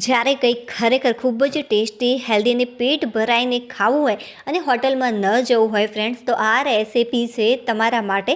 જ્યારે કંઈક ખરેખર ખૂબ જ ટેસ્ટી હેલ્ધી અને પેટ ભરાઈને ખાવું હોય અને હોટલમાં ન જવું હોય ફ્રેન્ડ્સ, તો આ રેસીપી છે તમારા માટે.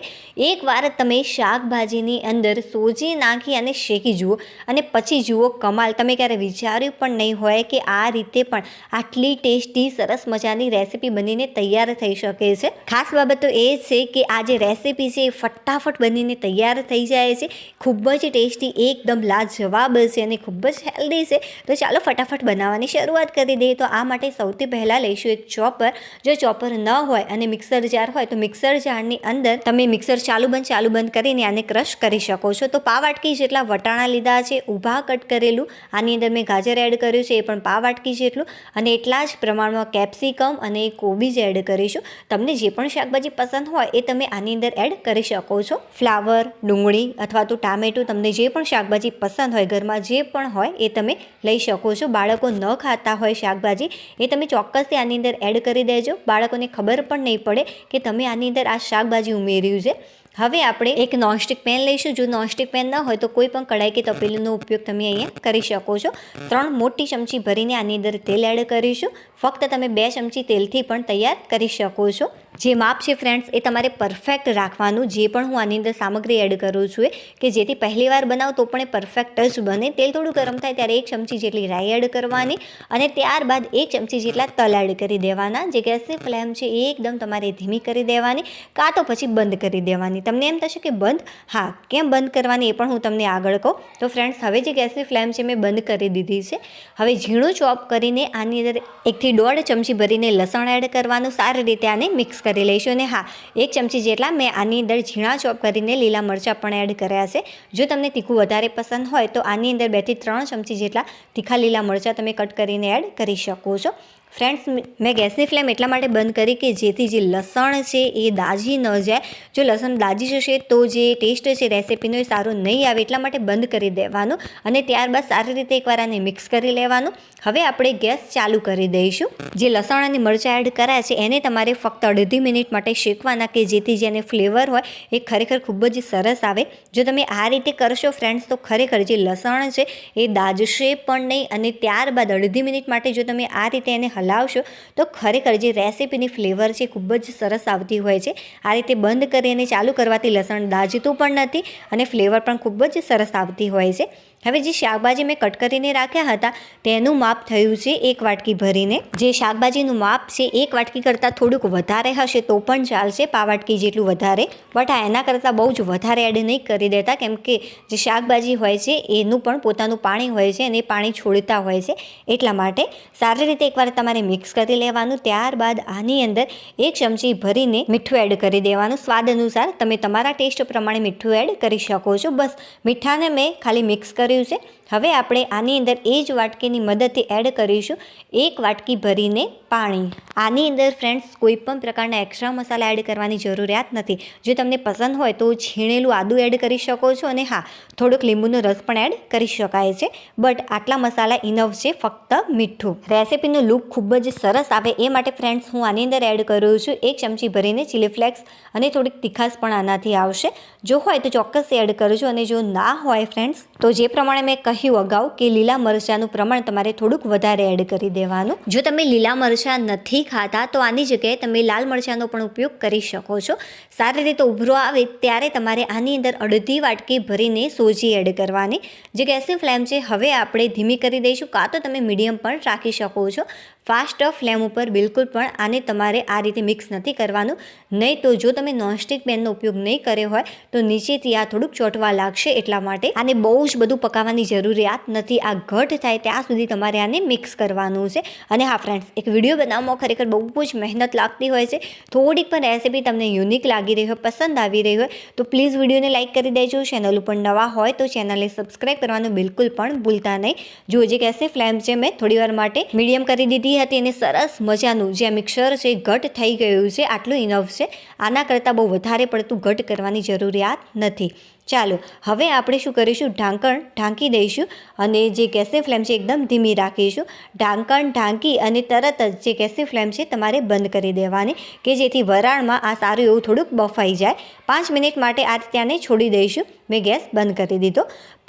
એકવાર તમે શાકભાજીની અંદર સોજી નાખી અને શેકી જુઓ અને પછી જુઓ કમાલ. તમે ક્યારે વિચાર્યું પણ નહીં હોય કે આ રીતે પણ આટલી ટેસ્ટી સરસ મજાની રેસીપી બનીને તૈયાર થઈ શકે છે. ખાસ બાબત તો એ છે કે આ જે રેસીપી છે એ ફટાફટ બનીને તૈયાર થઈ જાય છે. ખૂબ જ ટેસ્ટી, એકદમ લાજવાબ છે અને ખૂબ જ હેલ્ધી છે. તો ચાલો ફટાફટ બનાવવાની શરૂઆત કરી દઈએ. તો આ માટે સૌથી પહેલાં લઈશું એક ચોપર. જો ચોપર ન હોય અને મિક્સર જાર હોય તો મિક્સર જારની અંદર તમે મિક્સર ચાલુ બંધ કરીને આને ક્રશ કરી શકો છો. તો પાવ વાટકી જેટલા વટાણા લીધા છે, ઊભા કટ કરેલું. આની અંદર મેં ગાજર એડ કર્યું છે, એ પણ પાવ વાટકી જેટલું. અને એટલા જ પ્રમાણમાં કેપ્સિકમ અને કોબીજ એડ કરીશું. તમને જે પણ શાકભાજી પસંદ હોય એ તમે આની અંદર એડ કરી શકો છો. ફ્લાવર, ડુંગળી અથવા તો ટામેટું, તમને જે પણ શાકભાજી પસંદ હોય, ઘરમાં જે પણ હોય એ તમે લઈ શકો છો. બાળકો ન ખાતા હોય શાકભાજી એ તમે ચોક્કસથી આની અંદર એડ કરી દેજો. બાળકોને ખબર પણ નહીં પડે કે તમે આની અંદર આ શાકભાજી ઉમેર્યું છે. હવે આપણે એક નોનસ્ટિક પેન લઈશું. જો નોનસ્ટિક પેન ન હોય તો કોઈ પણ કઢાઈ કે તપેલીનો ઉપયોગ તમે અહીંયા કરી શકો છો. 3 મોટી ચમચી ભરીને આની અંદર તેલ એડ કરીશું. ફક્ત તમે 2 ચમચી તેલથી પણ તૈયાર કરી શકો છો. જે માપ છે ફ્રેન્ડ્સ એ તમારે પરફેક્ટ રાખવાનું. જે પણ હું આની અંદર સામગ્રી એડ કરું છું કે જેથી પહેલી વાર બનાવો તો પણ એ પરફેક્ટ જ બને. તેલ થોડું ગરમ થાય ત્યારે 1 ચમચી જેટલી રાઈ એડ કરવાની અને ત્યારબાદ 1 ચમચી જેટલા તલ એડ કરી દેવાના. જે ગેસની ફ્લેમ છે એ એકદમ તમારે ધીમી કરી દેવાની, કાં તો પછી બંધ કરી દેવાની. તમને એમ થશે કે બંધ, હા, કેમ બંધ કરવાની એ પણ હું તમને આગળ કહું. તો ફ્રેન્ડ્સ, હવે જે ગેસની ફ્લેમ છે મેં બંધ કરી દીધી છે. હવે ઝીણું ચોપ કરીને આની અંદર 1 થી 1.5 ચમચી ભરીને લસણ એડ કરવાનું. સારી રીતે આને મિક્સ કરી લઈશું. અને હા, 1 ચમચી જેટલા મેં આની અંદર ઝીણા ચોપ કરીને લીલા મરચાં પણ એડ કર્યા છે. જો તમને તીખું વધારે પસંદ હોય તો આની અંદર 2 થી 3 ચમચી જેટલા તીખા લીલા મરચાં તમે કટ કરીને એડ કરી શકો છો. ફ્રેન્ડ્સ, મેં ગેસની ફ્લેમ એટલા માટે બંધ કરી કે જેથી જે લસણ છે એ દાજી ન જાય. જો લસણ દાજી જશે તો જે ટેસ્ટ છે રેસીપીનો એ સારો નહીં આવે. એટલા માટે બંધ કરી દેવાનું અને ત્યારબાદ સારી રીતે એકવાર આને મિક્સ કરી લેવાનું. હવે આપણે ગેસ ચાલુ કરી દઈશું. જે લસણ અને મરચાં એડ કર્યા છે એને તમારે ફક્ત 1/2 મિનિટ માટે શેકવાના કે જેથી જેને ફ્લેવર હોય એ ખરેખર ખૂબ જ સરસ આવે. જો તમે આ રીતે કરશો ફ્રેન્ડ્સ તો ખરેખર જે લસણ છે એ દાજશે પણ નહીં. અને ત્યારબાદ 1/2 મિનિટ માટે જો તમે આ રીતે એને હલાવશો તો ખરેખર જે રેસીપીની ફ્લેવર છે ખૂબ જ સરસ આવતી હોય છે. આ રીતે બંધ કરી અને ચાલુ કરવાથી લસણ દાજતું પણ નથી અને ફ્લેવર પણ ખૂબ જ સરસ આવતી હોય છે. હવે જે શાકભાજી મેં કટ કરીને રાખ્યા હતા તેનું માપ થયું છે 1 વાટકી ભરીને. જે શાકભાજીનું માપ છે 1 વાટકી કરતાં થોડુંક વધારે હશે તો પણ ચાલશે, પાવ વાટકી જેટલું વધારે. બટ આ એના કરતાં બહુ જ વધારે એડ નહીં કરી દેતા, કેમ કે જે શાકભાજી હોય છે એનું પણ પોતાનું પાણી હોય છે અને એ પાણી છોડતા હોય છે. એટલા માટે સારી રીતે એકવાર તમારે મિક્સ કરી લેવાનું. ત્યારબાદ આની અંદર 1 ચમચી ભરીને મીઠું એડ કરી દેવાનું. સ્વાદ અનુસાર તમે તમારા ટેસ્ટ પ્રમાણે મીઠું એડ કરી શકો છો. બસ મીઠાને મેં ખાલી મિક્સ કર્યું છે. હવે આપણે આની અંદર એ જ વાટકીની મદદથી એડ કરીશું 1 વાટકી ભરીને પાણી. આની અંદર ફ્રેન્ડ્સ કોઈ પણ પ્રકારના એક્સ્ટ્રા મસાલા એડ કરવાની જરૂરિયાત નથી. જો તમને પસંદ હોય તો છીણેલું આદું એડ કરી શકો છો અને હા, થોડોક લીંબુનો રસ પણ એડ કરી શકાય છે. બટ આટલા મસાલા ઇનફ છે. ફક્ત મીઠું. રેસીપીનો લુક ખૂબ જ સરસ આવે એ માટે ફ્રેન્ડ્સ હું આની અંદર એડ કરું છું 1 ચમચી ભરીને ચીલી ફ્લેક્સ અને થોડીક તીખાશ પણ આનાથી આવશે. જો હોય તો ચોક્કસ એડ કરજો અને જો ના હોય ફ્રેન્ડ્સ તો જે પ્રમાણે મેં કહ્યું અગાઉ કે લીલા મરચાંનું પ્રમાણ તમારે થોડુંક વધારે એડ કરી દેવાનું. જો તમે લીલા મરચાં નથી ખાતા તો આની જગ્યાએ તમે લાલ મરચાંનો પણ ઉપયોગ કરી શકો છો. સારી રીતે ઉભરો આવે ત્યારે તમારે આની અંદર 1/2 વાટકી ભરીને સોજી એડ કરવાની. જે ગેસની ફ્લેમ છે હવે આપણે ધીમી કરી દઈશું, કાં તો તમે મીડિયમ પણ રાખી શકો છો. ફાસ્ટ ફ્લેમ ઉપર બિલકુલ પણ આને તમારે આ રીતે મિક્સ નથી કરવાનું. નહીં તો જો તમે નોનસ્ટિક પેનનો ઉપયોગ નહીં કર્યો હોય તો નીચેથી આ થોડુંક ચોંટવા લાગશે. એટલા માટે આને બહુ જ બધું પકાવવાની જરૂરિયાત નથી. આ ઘટ થાય ત્યાં સુધી તમારે આને મિક્સ કરવાનું છે. અને હા ફ્રેન્ડ્સ, એક વિડીયો બનાવવામાં ખરેખર બહુ જ મહેનત લાગતી હોય છે. થોડીક પણ રેસીપી તમને યુનિક લાગી રહી હોય, પસંદ આવી રહી હોય તો પ્લીઝ વિડીયોને લાઇક કરી દેજો. ચેનલ ઉપર નવા હોય તો ચેનલને સબસ્ક્રાઈબ કરવાનું બિલકુલ પણ ભૂલતા નહીં. જો જે ગેસની ફ્લેમ છે મેં થોડી વાર માટે મીડિયમ કરી દીધી લીધી હતી અને સરસ મજાનું જે મિક્સર છે ઘટ થઈ ગયું છે, આટલું ઇનફ છે. આના કરતાં બહુ વધારે પડતું ઘટ કરવાની જરૂરિયાત નથી. ચાલો હવે આપણે શું કરીશું, ઢાંકણ ઢાંકી દઈશું અને જે ગેસની ફ્લેમ છે એકદમ ધીમી રાખીશું. ઢાંકણ ઢાંકી અને તરત જ જે ગેસની ફ્લેમ છે તમારે બંધ કરી દેવાની, કે જેથી વરાળમાં આ સારું એવું થોડુંક બફાઈ જાય. 5 મિનિટ માટે આ રીતે આને છોડી દઈશું. મેં ગેસ બંધ કરી દીધો.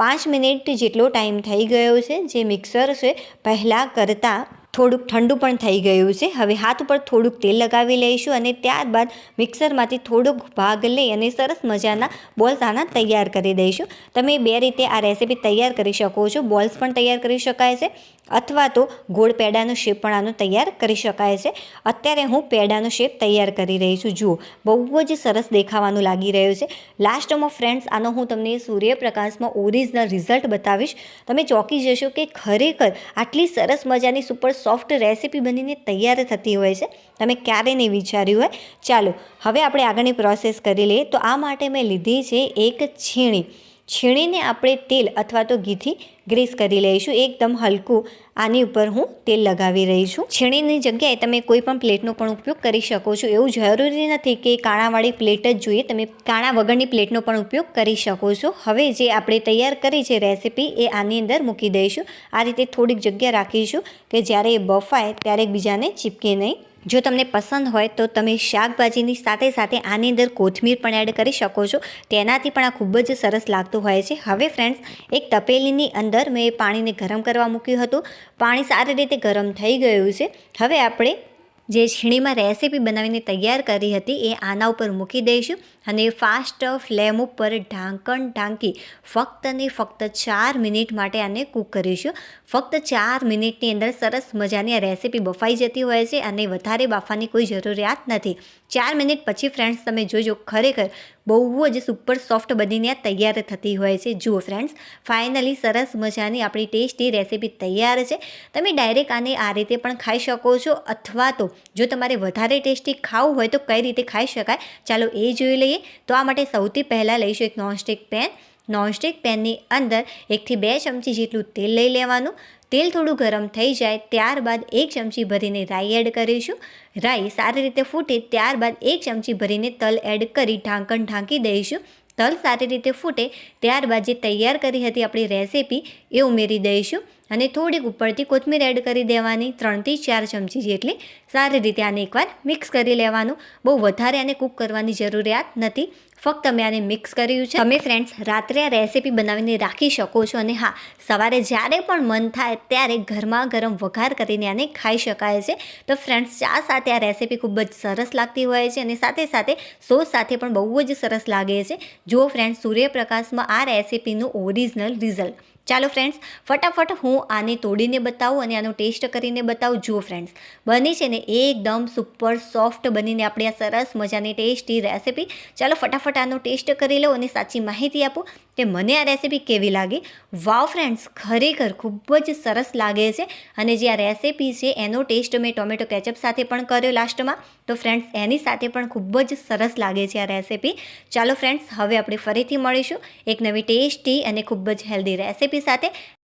5 મિનિટ જેટલો ટાઈમ થઈ ગયો છે. જે મિક્સર છે પહેલાં કરતાં થોડુંક ઠંડુ પણ થઈ ગયું છે. હવે હાથ ઉપર થોડુંક તેલ લગાવી લઈશું અને ત્યારબાદ મિક્સરમાંથી થોડોક ભાગ લઈ અને સરસ મજાના બોલ્સ આના તૈયાર કરી દઈશું. તમે બે રીતે આ રેસીપી તૈયાર કરી શકો છો. બોલ્સ પણ તૈયાર કરી શકાય છે અથવા તો ગોળ પેડાનો શેપ પણ આનો તૈયાર કરી શકાય છે. અત્યારે હું પેડાનો શેપ તૈયાર કરી રહી છું. જુઓ, બહુ જ સરસ દેખાવાનું લાગી રહ્યું છે. લાસ્ટમાં ફ્રેન્ડ્સ આનો હું તમને સૂર્યપ્રકાશમાં ઓરિજિનલ રિઝલ્ટ બતાવીશ. તમે ચોંકી જશો કે ખરેખર આટલી સરસ મજાની સુપર સોફ્ટ રેસીપી બનીને તૈયાર થતી હોય છે. તમે ક્યારે નહીં વિચાર્યું હોય. ચાલો હવે આપણે આગળની પ્રોસેસ કરી લઈએ. તો આ માટે મેં લીધી છે એક છીણી. છીણીને આપણે તેલ અથવા તો ઘીથી ગ્રીસ કરી લઈશું. એકદમ હલકું આની ઉપર હું તેલ લગાવી રહી છું. છીણીની જગ્યાએ તમે કોઈ પણ પ્લેટનો પણ ઉપયોગ કરી શકો છો. એવું જરૂરી નથી કે કાણાવાળી પ્લેટ જ જોઈએ, તમે કાણા વગરની પ્લેટનો પણ ઉપયોગ કરી શકો છો. હવે જે આપણે તૈયાર કરી છે રેસીપી એ આની અંદર મૂકી દઈશું. આ રીતે થોડીક જગ્યા રાખીશું કે જ્યારે એ બફાય ત્યારે એકબીજાને ચીપકે નહીં. જો તમને પસંદ હોય તો તમે શાકભાજીની સાથે સાથે આની અંદર કોથમીર પણ એડ કરી શકો છો. તેનાથી પણ આ ખૂબ જ સરસ લાગતું હોય છે. હવે ફ્રેન્ડ્સ એક તપેલીની અંદર મેં પાણીને ગરમ કરવા મૂક્યું હતું. પાણી સારી રીતે ગરમ થઈ ગયું છે. હવે આપણે જે છીણીમાં રેસીપી બનાવીને તૈયાર કરી હતી એ આના ઉપર મૂકી દઈશું અને ફાસ્ટ ફ્લેમ ઉપર ઢાંકણ ઢાંકી ફક્ત ને ફક્ત 4 મિનિટ માટે આને કૂક કરીશું. ફક્ત 4 મિનિટની અંદર સરસ મજાની આ રેસીપી બફાઈ જતી હોય છે અને વધારે બાફવાની કોઈ જરૂરિયાત નથી. 4 મિનિટ પછી ફ્રેન્ડ્સ તમે જોજો, ખરેખર બહુ જ સુપર સોફ્ટ બનીને આ તૈયાર થતી હોય છે. જુઓ ફ્રેન્ડ્સ, ફાઇનલી સરસ મજાની આપણી ટેસ્ટી રેસીપી તૈયાર છે. તમે ડાયરેક્ટ આને આ રીતે પણ ખાઈ શકો છો અથવા તો જો તમારે વધારે ટેસ્ટી ખાવું હોય તો કઈ રીતે ખાઈ શકાય ચાલો એ જોઈ લઈએ. તો આ માટે સૌથી પહેલાં લઈશું એક નોનસ્ટિક પેન. નોનસ્ટિક પેનની અંદર 1 થી 2 ચમચી જેટલું તેલ લઈ લેવાનું. તેલ થોડું ગરમ થઈ જાય ત્યારબાદ 1 ચમચી ભરીને રાઈ એડ કરીશું. રાઈ સારી રીતે ફૂટે ત્યારબાદ 1 ચમચી ભરીને તલ એડ કરી ઢાંકણ ઢાંકી દઈશું. તલ સારી રીતે ફૂટે ત્યારબાદ જે તૈયાર કરી હતી આપણી રેસીપી એ ઉમેરી દઈશું અને થોડીક ઉપરથી કોથમીર એડ કરી દેવાની. 3 થી 4 ચમચી જેટલી. સારી રીતે આને એકવાર મિક્સ કરી લેવાનું. બહુ વધારે આને કૂક કરવાની જરૂરિયાત નથી, ફક્ત મેં આને મિક્સ કર્યું છે. તમે ફ્રેન્ડ્સ રાત્રે આ રેસીપી બનાવીને રાખી શકો છો અને હા, સવારે જ્યારે પણ મન થાય ત્યારે ગરમા ગરમ વઘાર કરીને આને ખાઈ શકાય છે. તો ફ્રેન્ડ્સ ચા સાથે આ રેસીપી ખૂબ જ સરસ લાગતી હોય છે અને સાથે સાથે સોસ સાથે પણ બહુ જ સરસ લાગે છે. જુઓ ફ્રેન્ડ્સ, સૂર્યપ્રકાશમાં આ રેસીપીનું ઓરિજિનલ રિઝલ્ટ. ચાલો ફ્રેન્ડ્સ, ફટાફટ હું આને તોડીને બતાવું અને આનો ટેસ્ટ કરીને બતાવું. જુઓ ફ્રેન્ડ્સ, બની છે ને એકદમ સુપર સોફ્ટ બનીને આપણી આ સરસ મજાની ટેસ્ટી રેસીપી. ચાલો ફટાફટ આનો ટેસ્ટ કરી લો અને સાચી માહિતી આપો કે મને આ રેસીપી કેવી લાગી. વાવ ફ્રેન્ડ્સ, ખરેખર ખૂબ જ સરસ લાગે છે અને જે આ રેસીપી છે એનો ટેસ્ટ મેં ટોમેટો કેચઅપ સાથે પણ કર્યો લાસ્ટમાં. તો ફ્રેન્ડ્સ એની સાથે પણ ખૂબ જ સરસ લાગે છે આ રેસીપી. ચાલો ફ્રેન્ડ્સ, હવે આપણે ફરીથી મળીશું એક નવી ટેસ્ટી અને ખૂબ જ હેલ્ધી રેસીપી સાથે.